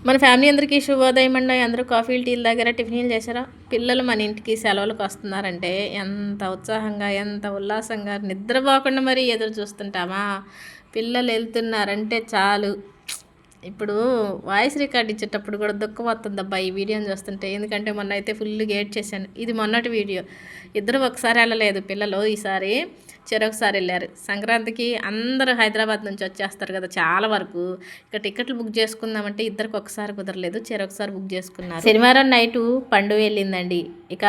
మన ఫ్యామిలీ అందరికీ శుభోదయం అండి. అందరూ కాఫీలు టీల దగ్గర టిఫిన్లు చేశారా? పిల్లలు మన ఇంటికి సెలవులకు వస్తున్నారంటే ఎంత ఉత్సాహంగా ఎంత ఉల్లాసంగా నిద్రపోకుండా మరీ ఎదురు చూస్తుంటామా? పిల్లలు వెళ్తున్నారంటే చాలు. ఇప్పుడు వాయిస్ రికార్డ్ ఇచ్చేటప్పుడు కూడా దుఃఖం వస్తుందబ్బా ఈ వీడియోని చూస్తుంటే. ఎందుకంటే మొన్న అయితే ఫుల్ గేట్ చేశాను. ఇది మొన్నటి వీడియో. ఇద్దరు ఒకసారి వెళ్ళలేదు పిల్లలు, ఈసారి చెరొకసారి వెళ్ళారు. సంక్రాంతికి అందరూ హైదరాబాద్ నుంచి వచ్చేస్తారు కదా చాలా వరకు. ఇక టికెట్లు బుక్ చేసుకుందామంటే ఇద్దరికి ఒకసారి కుదరలేదు, చెరొకసారి బుక్ చేసుకున్నారు. శనివారం నైటు పండు వెళ్ళిందండి. ఇక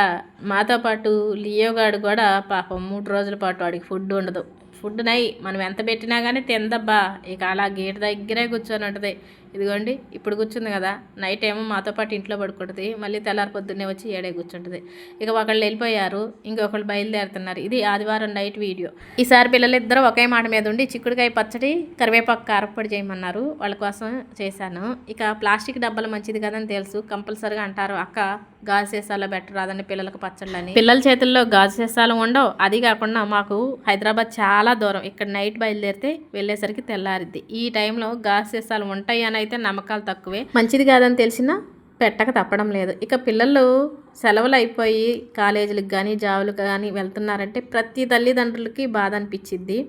మాతో పాటు లియోగాడు కూడా పాపం 3 రోజుల పాటు వాడికి ఫుడ్ ఉండదు. ఫుడ్ నై మనం ఎంత పెట్టినా కానీ తిందబ్బా. ఇక అలా గేట్ దగ్గరే కూర్చొని ఉంటుంది. ఇదిగోండి ఇప్పుడు కూర్చుంది కదా, నైట్ ఏమో మాతో పాటు ఇంట్లో పడుకుంటుంది, మళ్ళీ తెల్లారి పొద్దున్నే వచ్చి ఏడే కూర్చుంటుంది. ఇక ఒకళ్ళు వెళ్ళిపోయారు, ఇంకొకళ్ళు బయలుదేరుతున్నారు. ఇది ఆదివారం నైట్ వీడియో. ఈసారి పిల్లలిద్దరూ ఒకే మాట మీద ఉండి చిక్కుడుకాయ పచ్చడి కరివేపాకు కారప్పొడి చేయమన్నారు. వాళ్ళ కోసం చేశాను. ఇక ప్లాస్టిక్ డబ్బాలు మంచిది కదని తెలుసు, కంపల్సరీగా అంటారు అక్క గాజు సీసాలో పెట్టరాదని పిల్లలకు పచ్చళ్ళని. పిల్లల చేతుల్లో గాజు సీసాలు ఉండవు. అది కాకుండా మాకు హైదరాబాద్ చాలా దూరం. ఇక్కడ నైట్ బయలుదేరితే వెళ్ళేసరికి తెల్లారిద్ది. ఈ టైంలో గాజు సీసాలు ఉంటాయి అని అయితే నమ్మకాలు తక్కువే. మంచిది కాదని తెలిసినా పెట్టక తప్పడం లేదు. ఇక పిల్లలు సెలవులు అయిపోయి కాలేజీలకు కానీ జాబులకు కానీ వెళ్తున్నారంటే ప్రతి తల్లిదండ్రులకి బాధ అనిపించిద్ది.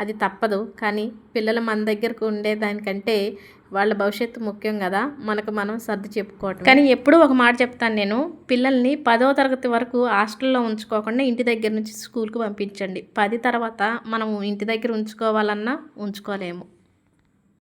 అది తప్పదు. కానీ పిల్లలు మన దగ్గరకు ఉండేదానికంటే వాళ్ళ భవిష్యత్తు ముఖ్యం కదా, మనకు మనం సర్ది చెప్పుకోవటం. కానీ ఎప్పుడూ ఒక మాట చెప్తాను నేను, పిల్లల్ని 10వ తరగతి వరకు హాస్టల్లో ఉంచుకోకుండా ఇంటి దగ్గర నుంచి స్కూల్కి పంపించండి. 10 తర్వాత మనం ఇంటి దగ్గర ఉంచుకోవాలన్నా ఉంచుకోలేము.